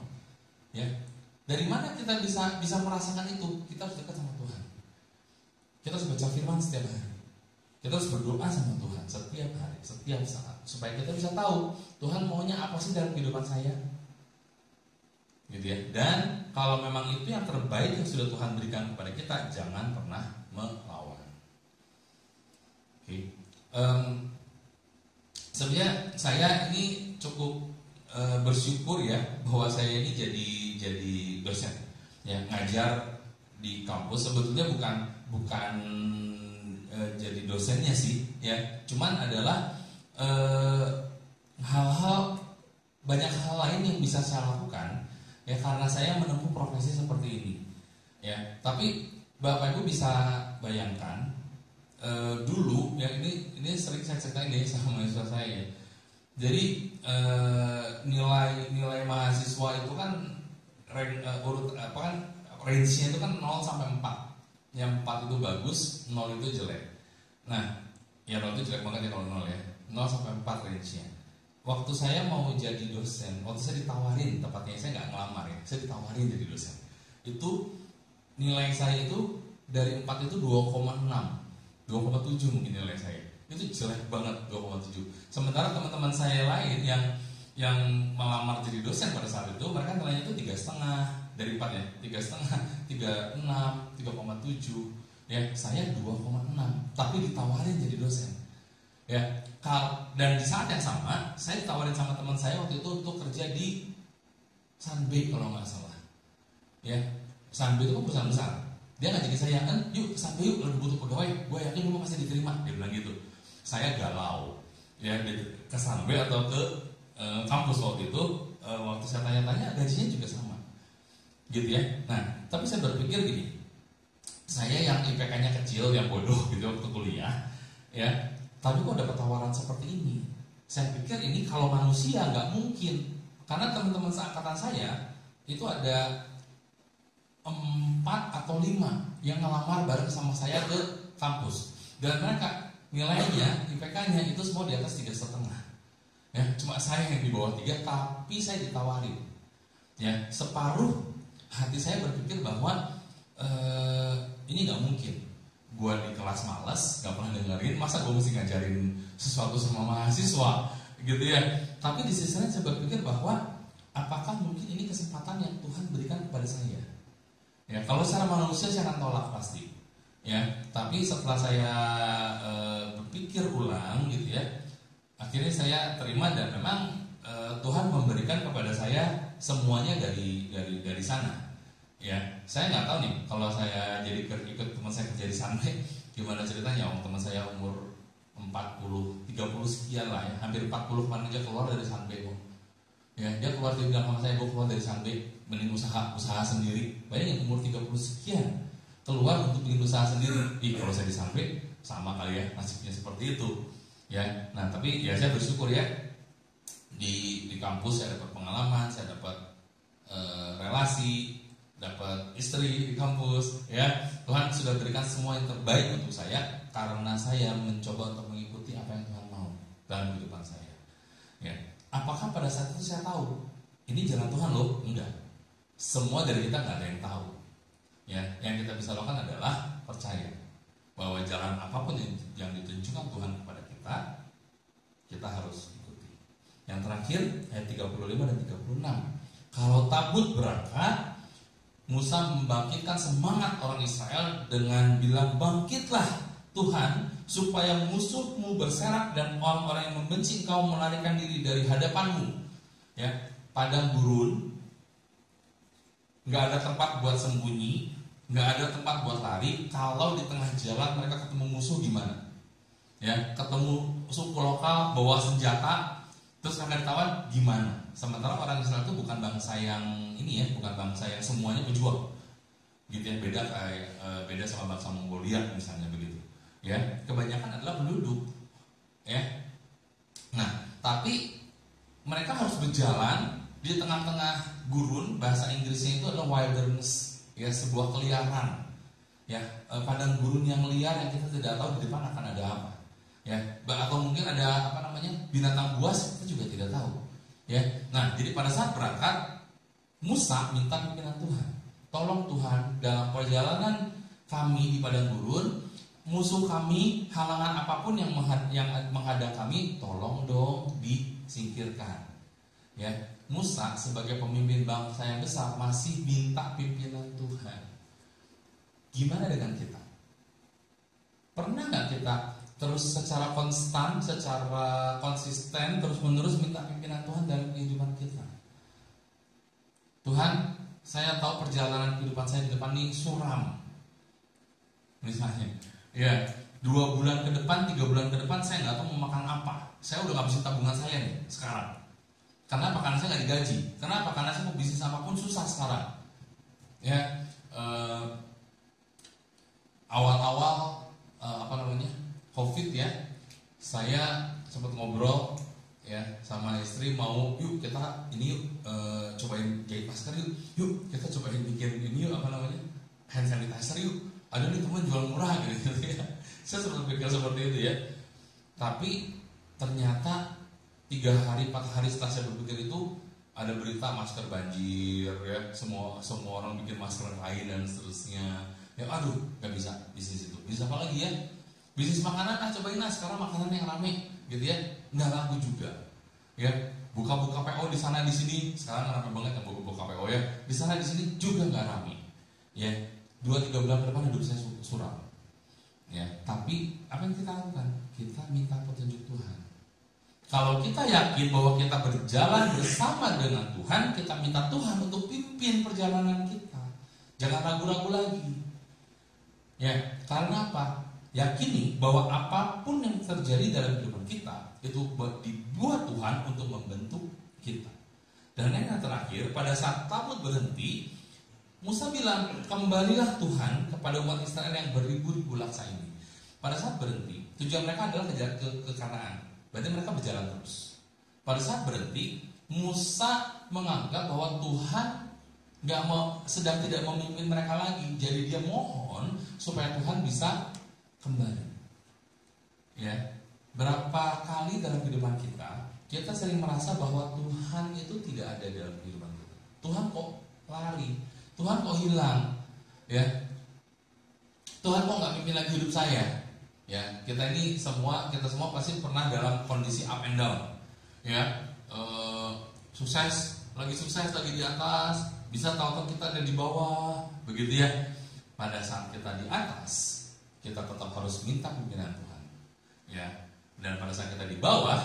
Ya. Dari mana kita bisa merasakan itu? Kita harus dekat sama Tuhan. Kita harus baca firman setiap hari. Kita harus berdoa sama Tuhan setiap hari, setiap saat, supaya kita bisa tahu Tuhan maunya apa sih dalam kehidupan saya, gitu ya. Dan kalau memang itu yang terbaik yang sudah Tuhan berikan kepada kita, jangan pernah melawan. Oke. Sebenarnya saya ini cukup bersyukur ya bahwa saya ini jadi dosen, ya, ngajar di kampus. Sebetulnya bukan jadi dosennya sih, ya, cuman adalah banyak hal lain yang bisa saya lakukan, ya, karena saya menempuh profesi seperti ini, ya. Tapi Bapak Ibu bisa bayangkan dulu, ya, ini sering saya ceritain deh sama mahasiswa saya, ya. Jadi nilai mahasiswa itu kan range-nya itu kan 0 sampai 4. Yang 4 itu bagus, 0 itu jelek. Nah, ya 0 itu jelek banget ya kalau 0 ya. 0 sampai 4 range-nya. Waktu saya mau jadi dosen, waktu saya ditawarin, tepatnya saya nggak ngelamar ya, saya ditawarin jadi dosen. Itu nilai saya itu dari 4 itu 2,6, 2,7 mungkin nilai saya. Itu jelek banget, 2,7. Sementara teman-teman saya lain yang melamar jadi dosen pada saat itu, mereka nilainya itu 3,5 dari 4 ya, 3,5, 3,6, 3,7. Ya, saya 2,6, tapi ditawarin jadi dosen. Ya, dan di saat yang sama, saya ditawarin sama teman saya waktu itu untuk kerja di Sunbay kalau nggak salah. Ya, Sunbay itu kan perusahaan besar. Dia ngajakin saya, yuk ke Sunbay yuk, lagi butuh pegawai, gue yakin lu pasti diterima. Dia bilang gitu. Saya galau, ya, ke Sunbay atau ke kampus waktu itu. Waktu saya tanya-tanya, gajinya juga sama, gitu ya. Nah, tapi saya berpikir gini, saya yang IPK-nya kecil, yang bodoh gitu waktu kuliah, ya, tapi kok dapat tawaran seperti ini. Saya pikir ini kalau manusia nggak mungkin, karena teman-teman seangkatan saya itu ada 4 atau 5 yang ngelamar bareng sama saya ke kampus, dan mereka nilainya IPK-nya itu semua di atas 3,5. Ya, cuma saya yang di bawah 3, tapi saya ditawarin. Ya, separuh hati saya berpikir bahwa ini nggak mungkin. Gua di kelas malas, nggak pernah dengerin, masa gua mesti ngajarin sesuatu sama mahasiswa, gitu ya. Tapi di sisi lain saya berpikir bahwa apakah mungkin ini kesempatan yang Tuhan berikan kepada saya? Ya, kalau secara manusia saya akan tolak pasti. Ya, tapi setelah saya berpikir ulang, gitu ya, akhirnya saya terima, dan memang Tuhan memberikan kepada saya semuanya dari sana. Ya, saya nggak tahu nih kalau saya jadi ikut teman saya kerja di Sunbay, gimana ceritanya. Teman saya umur 40, 30 sekian lah ya, hampir 40 kemarin aja keluar dari Sunbay. Ya, dia keluar, dia bilang sama saya, gue keluar dari Sunbay, mending usaha sendiri. Bayangin umur 30 sekian keluar untuk bikin usaha sendiri. Kalau saya di Sunbay sama kali ya, nasibnya seperti itu. Ya, nah tapi ya saya bersyukur ya, di kampus saya dapat pengalaman, saya dapat relasi, dapat istri di kampus. Ya, Tuhan sudah berikan semua yang terbaik untuk saya, karena saya mencoba untuk mengikuti apa yang Tuhan mau dalam kehidupan saya. Ya, apakah pada saat itu saya tahu ini jalan Tuhan loh? Enggak. Semua dari kita nggak ada yang tahu. Ya, yang kita bisa lakukan adalah percaya bahwa jalan apapun yang ditunjukkan Tuhan kepada kita harus ikuti. Yang terakhir ayat 35 dan 36. Kalau Tabut berangkat, Musa membangkitkan semangat orang Israel dengan bilang, bangkitlah Tuhan, supaya musuhmu berserak dan orang-orang yang membenci engkau melarikan diri dari hadapanmu. Ya, padang gurun, nggak ada tempat buat sembunyi, nggak ada tempat buat lari. Kalau di tengah jalan mereka ketemu musuh gimana? Ya, ketemu suku lokal bawa senjata, terus mereka ditawan gimana? Sementara orang Israel itu bukan bangsa yang ini ya, bukan bangsa yang semuanya berjuang, gitu ya. Beda sama bangsa Mongolia misalnya begitu. Ya, kebanyakan adalah penduduk. Ya, nah tapi mereka harus berjalan di tengah-tengah gurun. Bahasa Inggrisnya itu adalah wilderness, ya, sebuah keliaran. Ya, padang gurun yang liar yang kita tidak tahu di depan akan ada apa. Ya, atau mungkin ada binatang buas, kita juga tidak tahu. Ya, nah jadi pada saat berangkat Musa minta pimpinan Tuhan. Tolong Tuhan, dalam perjalanan kami di padang gurun, musuh kami, halangan apapun yang menghadang kami, tolong dong disingkirkan. Ya, Musa sebagai pemimpin bangsa yang besar masih minta pimpinan Tuhan. Gimana dengan kita? Pernah nggak kita terus secara konstan, secara konsisten, terus-menerus minta pimpinan Tuhan dalam kehidupan kita? Tuhan, saya tahu perjalanan kehidupan saya di depan ini suram. Misalnya, ya 2 bulan ke depan, 3 bulan ke depan saya nggak tahu mau makan apa. Saya udah ngabisin tabungan saya nih sekarang. Kenapa? Karena saya nggak digaji. Kenapa? Karena saya mau bisnis apapun susah sekarang. Ya, awal-awal COVID ya, saya sempat ngobrol ya sama istri, mau yuk kita ini yuk cobain jahit masker yuk kita cobain bikin ini yuk hand sanitizer yuk, ada nih teman jual murah gitu ya. Saya sempat pikir seperti itu ya, tapi ternyata 3 hari 4 hari setelah saya berpikir itu ada berita masker banjir ya, semua orang bikin masker kain dan seterusnya ya. Aduh, nggak bisa bisnis itu. Bisnis apa lagi ya? Bisnis makanan, cobain sekarang makanan yang rame gitu ya, nggak laku juga ya. Buka-buka PO di sana di sini, sekarang rame banget yang buka PO ya, di sana di sini juga nggak rame ya. 2-3 bulan ke depan hidup saya suram ya. Tapi apa yang kita lakukan? Kita minta petunjuk Tuhan. Kalau kita yakin bahwa kita berjalan bersama dengan Tuhan, kita minta Tuhan untuk pimpin perjalanan kita. Jangan ragu-ragu lagi ya. Karena apa? Yakini bahwa apapun yang terjadi dalam kehidupan kita itu dibuat Tuhan untuk membentuk kita. Dan yang terakhir, pada saat tabut berhenti, Musa bilang, kembalilah Tuhan kepada umat Israel yang beribu-ribu laksa ini. Pada saat berhenti, tujuan mereka adalah ke Kanaan. Berarti mereka berjalan terus. Pada saat berhenti, Musa menganggap bahwa Tuhan sedang tidak memimpin mereka lagi. Jadi dia mohon supaya Tuhan bisa kembali. Ya, berapa kali dalam kehidupan kita sering merasa bahwa Tuhan itu tidak ada dalam kehidupan kita. Tuhan kok lari, Tuhan kok hilang, ya. Tuhan kok nggak pimpin lagi hidup saya. Ya, kita semua pasti pernah dalam kondisi up and down. Ya, sukses lagi di atas, bisa tahu kita ada di bawah, begitu ya. Pada saat kita di atas, kita tetap harus minta pimpinan Tuhan ya. Dan pada saat kita di bawah,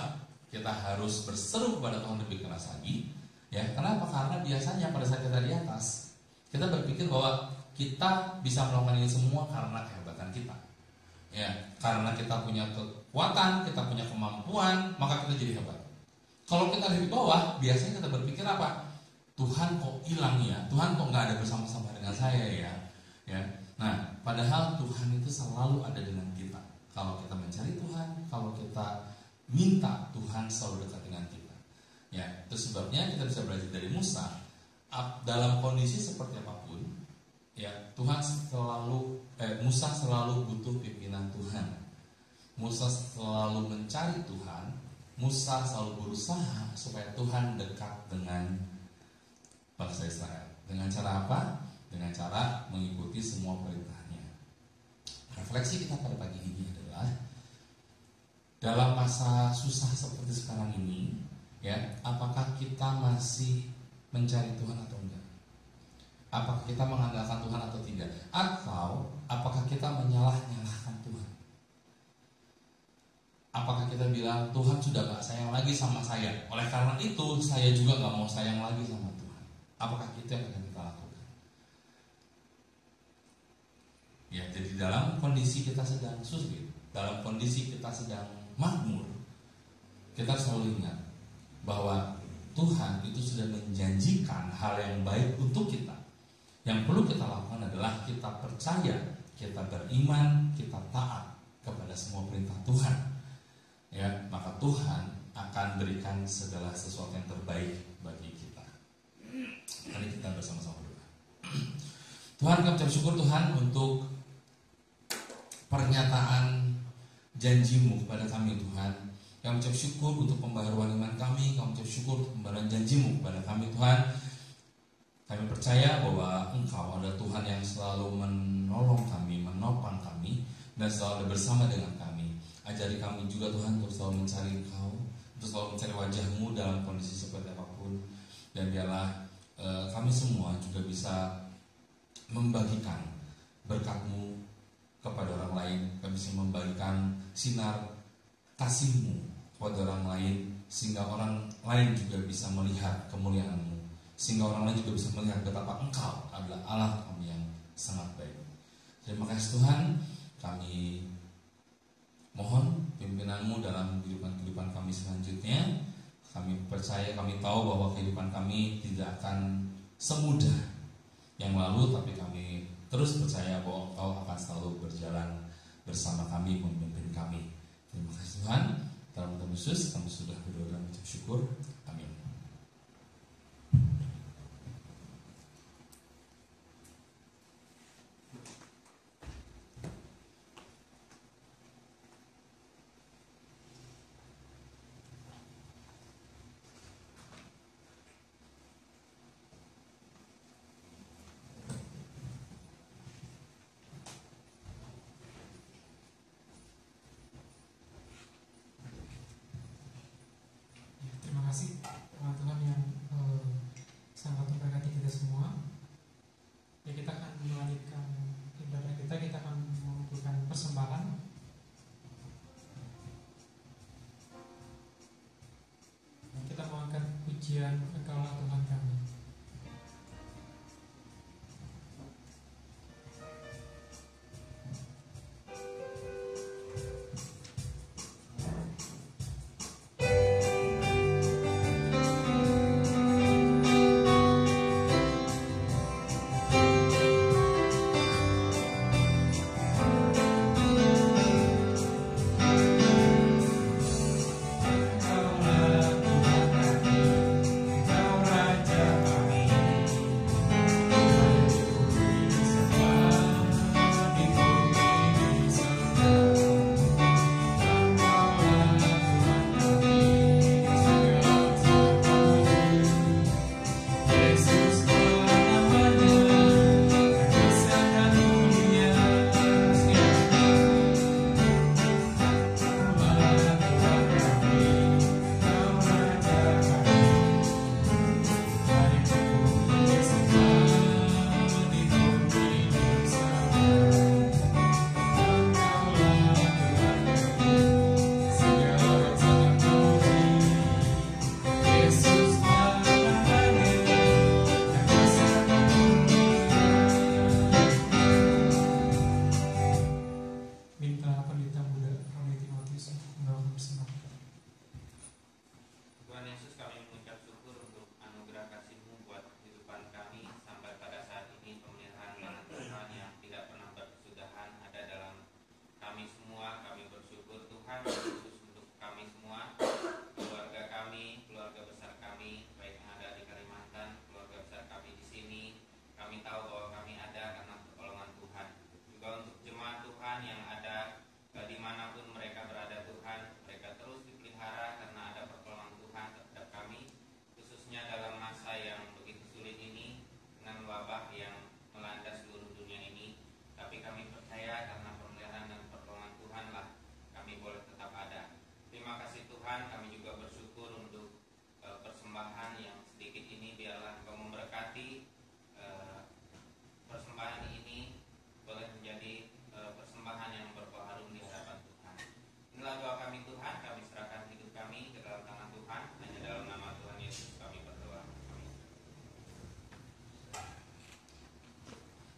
kita harus berseru kepada Tuhan lebih keras lagi ya. Kenapa? Karena biasanya pada saat kita di atas, kita berpikir bahwa kita bisa melakukan ini semua karena kehebatan kita ya. Karena kita punya kekuatan, kita punya kemampuan, maka kita jadi hebat. Kalau kita di bawah, biasanya kita berpikir apa? Tuhan kok hilang ya, Tuhan kok nggak ada bersama-sama dengan saya ya. Nah, padahal Tuhan itu selalu ada dengan kita. Kalau kita mencari Tuhan, kalau kita minta, Tuhan selalu dekat dengan kita. Ya, itu sebabnya kita bisa belajar dari Musa. Dalam kondisi seperti apapun, ya Musa selalu butuh pimpinan Tuhan. Musa selalu mencari Tuhan. Musa selalu berusaha supaya Tuhan dekat dengan bangsa Israel. Dengan cara apa? Dengan cara mengikuti semua perintahnya. Refleksi kita pada pagi ini adalah, dalam masa susah seperti sekarang ini ya, apakah kita masih mencari Tuhan atau enggak? Apakah kita mengandalkan Tuhan atau tidak? Atau apakah kita menyalah-nyalahkan Tuhan? Apakah kita bilang Tuhan sudah gak sayang lagi sama saya, oleh karena itu saya juga gak mau sayang lagi sama Tuhan? Apakah itu yang akan kita lakukan? Ya, jadi dalam kondisi kita sedang sulit, dalam kondisi kita sedang makmur, kita selalu ingat bahwa Tuhan itu sudah menjanjikan hal yang baik untuk kita. Yang perlu kita lakukan adalah kita percaya, kita beriman, kita taat kepada semua perintah Tuhan. Ya, maka Tuhan akan berikan segala sesuatu yang terbaik bagi kita. Mari kita bersama-sama berdoa. Tuhan, kami bersyukur Tuhan untuk pernyataan janji-Mu kepada kami Tuhan. Kami ucap syukur untuk pembaharuan iman kami. Kami ucap syukur untuk pembaharuan janji-Mu kepada kami Tuhan. Kami percaya bahwa Engkau adalah Tuhan yang selalu menolong kami, menopang kami, dan selalu ada bersama dengan kami. Ajari kami juga Tuhan untuk selalu mencari Engkau, untuk selalu mencari wajah-Mu dalam kondisi seperti apapun. Dan biarlah kami semua juga bisa membagikan berkat-Mu kepada orang lain. Kami bisa membagikan sinar kasih-Mu kepada orang lain, sehingga orang lain juga bisa melihat kemuliaan-Mu, sehingga orang lain juga bisa melihat betapa Engkau adalah Allah kami yang sangat baik. Terima kasih Tuhan. Kami mohon pimpinan-Mu dalam kehidupan kami selanjutnya. Kami percaya, kami tahu bahwa kehidupan kami tidak akan semudah yang lalu, tapi kami terus percaya bahwa Engkau akan selalu berjalan bersama kami, memimpin kami. Terima kasih Tuhan. Dalam nama Yesus kami sudah berdoa dan mengucap syukur. Amin. Terima kasih Tuhan yang sangat memberkati kita semua. Ya, kita akan melanjutkan ibadah kita. Kita akan mengumpulkan persembahan. Kita mengangkat pujian Engkaulah Tuhan kami.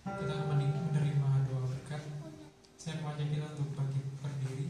Kita akan menerima doa berkat. Saya mengajak kita untuk berdiri.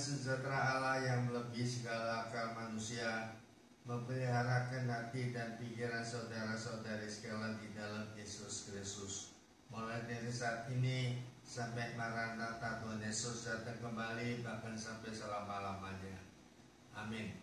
sejahtera Allah yang melebihi segala akal manusia memeliharakan hati dan pikiran saudara-saudari sekalian di dalam Yesus Kristus. Mulai dari saat ini sampai Maranatha Tuhan Yesus datang kembali, bahkan sampai selama-lamanya. Amin.